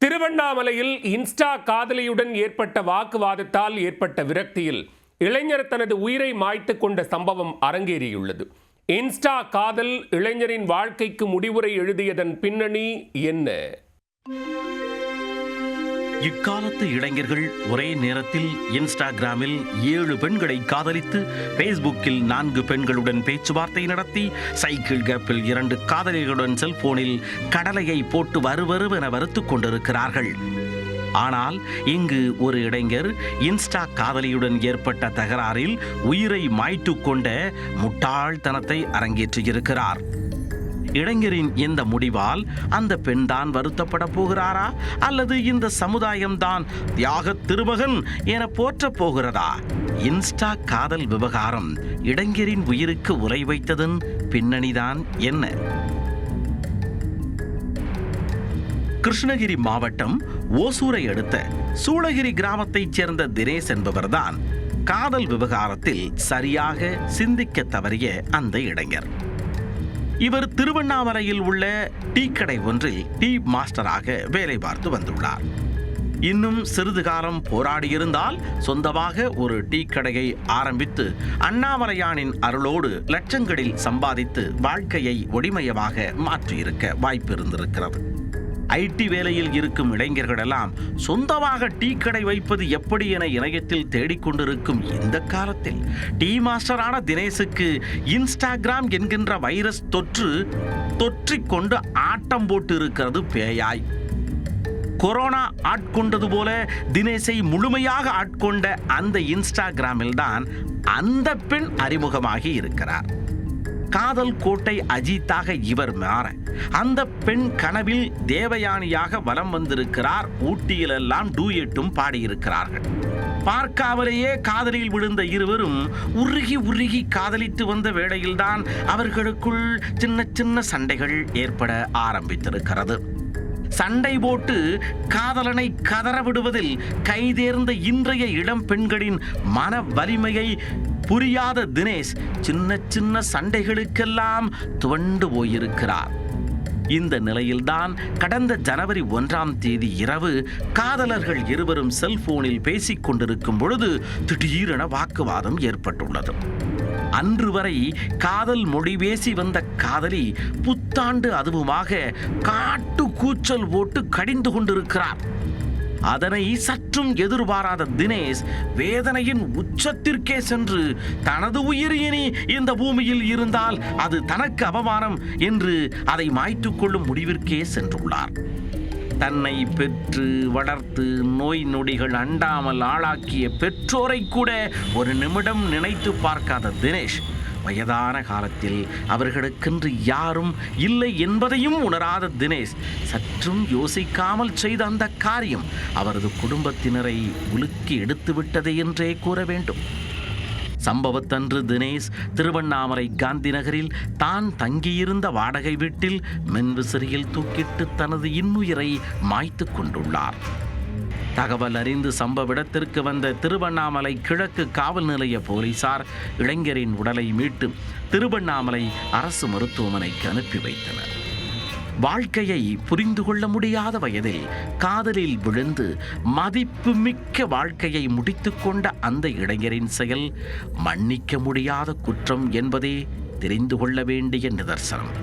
திருவண்ணாமலையில் இன்ஸ்டா காதலியுடன் ஏற்பட்ட வாக்குவாதத்தால் ஏற்பட்ட விரக்தியில் இளைஞர் தனது உயிரை மாய்த்து கொண்ட சம்பவம் அரங்கேறியுள்ளது. இன்ஸ்டா காதல் இளைஞரின் வாழ்க்கைக்கு முடிவுரை எழுதியதன் பின்னணி என்ன? இக்காலத்து இளைஞர்கள் ஒரே நேரத்தில் இன்ஸ்டாகிராமில் 7 பெண்களை காதலித்து, பேஸ்புக்கில் 4 பெண்களுடன் பேச்சுவார்த்தை நடத்தி, சைக்கிள் கேப்பில் 2 காதலிகளுடன் செல்போனில் கடலையை போட்டு வருவருவென வறுத்துக் கொண்டிருக்கிறார்கள். ஆனால் இங்கு ஒரு இளைஞர் இன்ஸ்டா காதலியுடன் ஏற்பட்ட தகராறில் உயிரை மாய்த்து கொண்ட முட்டாள்தனத்தை அரங்கேற்றியிருக்கிறார். இளைஞரின் இந்த முடிவால் அந்த பெண் தான் வருத்தப்பட போகிறாரா, அல்லது இந்த சமுதாயம்தான் தியாக திருமகன் என போற்றப் போகிறதா? இன்ஸ்டா காதல் விவகாரம் இளைஞரின் உயிருக்கு உரை வைத்ததன் பின்னணிதான் என்ன? கிருஷ்ணகிரி மாவட்டம் ஓசூரை அடுத்த சூளகிரி கிராமத்தைச் சேர்ந்த தினேஷ் என்பவர்தான் காதல் விவகாரத்தில் சரியாக சிந்திக்க தவறிய அந்த இளைஞர். இவர் திருவண்ணாமலையில் உள்ள டீ கடை ஒன்றில் டீ மாஸ்டராக வேலை பார்த்து வந்துள்ளார். இன்னும் சிறிது காலம் போராடியிருந்தால் சொந்தமாக ஒரு டீ கடையை ஆரம்பித்து அண்ணாமலையானின் அருளோடு லட்சங்களில் சம்பாதித்து வாழ்க்கையை ஒளிமயமாக மாற்றியிருக்க வாய்ப்பு இருந்திருக்கிறது. ஐடி வேலையில் இருக்கும் இளைஞர்களெல்லாம் சொந்தமாக டீ கடை வைப்பது எப்படி என இணையத்தில் தேடிக்கொண்டிருக்கும் இந்த காலத்தில் டீ மாஸ்டரான தினேஷுக்கு இன்ஸ்டாகிராம் என்கின்ற வைரஸ் தொற்றிக்கொண்டு ஆட்டம் போட்டு இருக்கிறது பேயாய். கொரோனா ஆட்கொண்டது போல தினேஷை முழுமையாக ஆட்கொண்ட அந்த இன்ஸ்டாகிராமில் தான் அந்த பெண் அறிமுகமாகி இருக்கிறார். காதல் கோட்டை அஜித்தாக இவர் மாற அந்த பெண் கனவில் தேவயானியாக வலம் வந்திருக்கிறார். ஊட்டியிலெல்லாம் டூயட்டும் பாடியிருக்கிறார்கள். பார்க்காமலேயே காதலில் விழுந்த இருவரும் உருகி காதலித்து வந்த வேளையில்தான் அவர்களுக்குள் சின்ன சின்ன சண்டைகள் ஏற்பட ஆரம்பித்திருக்கிறது. சண்டை போட்டு காதலனை கதற விடுவதில் கைதேர்ந்த இன்றைய இளம் பெண்களின் மன வலிமையை புரியாத தினேஷ் சின்ன சின்ன சண்டைகளுக்கெல்லாம் துவண்டு போயிருக்கிறார். இந்த நிலையில்தான் கடந்த ஜனவரி 1ஆம் தேதி இரவு காதலர்கள் இருவரும் செல்போனில் பேசிக் கொண்டிருக்கும் பொழுது திடீரென வாக்குவாதம் ஏற்பட்டுள்ளது. அன்று வரை காதல் மொழி பேசி வந்த காதலி புத்தாண்டு அதுவுமாக காட்டு கூச்சல் போட்டு கடிந்து கொண்டிருக்கிறார். அதனை சற்றும் எதிர்பாராத தினேஷ் வேதனையின் உச்சத்திற்கே சென்று தனது உயிர் இனி இந்த பூமியில் இருந்தால் அது தனக்கு அவமானம் என்று அதை மாய்த்துக் கொள்ளும் முடிவிற்கே சென்றுள்ளார். தன்னை பெற்று வளர்த்து நோய் நொடிகள் அண்டாமல் ஆளாக்கிய பெற்றோரை கூட ஒரு நிமிடம் நினைத்து பார்க்காத தினேஷ் வயதான காலத்தில் அவர்களுக்கென்று யாரும் இல்லை என்பதையும் உணராத தினேஷ் சற்றும் யோசிக்காமல் செய்த அந்த காரியம் அவரது குடும்பத்தினரை உலுக்கி எடுத்துவிட்டது என்றே கூற வேண்டும். சம்பவத்தன்று தினேஷ் திருவண்ணாமலை காந்தி நகரில் தான் தங்கியிருந்த வாடகை வீட்டில் மின்விசிறியில் தூக்கிட்டு தனது இன்னுயிரை மாய்த்து கொண்டுள்ளார். தகவல் அறிந்து சம்பவ இடத்திற்கு வந்த திருவண்ணாமலை கிழக்கு காவல் நிலைய போலீசார் இளைஞரின் உடலை மீட்டு திருவண்ணாமலை அரசு மருத்துவமனைக்கு அனுப்பி வைத்தனர். வாழ்க்கையை புரிந்து கொள்ள முடியாத வயதில் காதலில் விழுந்து மதிப்புமிக்க வாழ்க்கையை முடித்து கொண்ட அந்த இளைஞரின் செயல் மன்னிக்க முடியாத குற்றம் என்பதே தெரிந்து கொள்ள வேண்டிய நிதர்சனம்.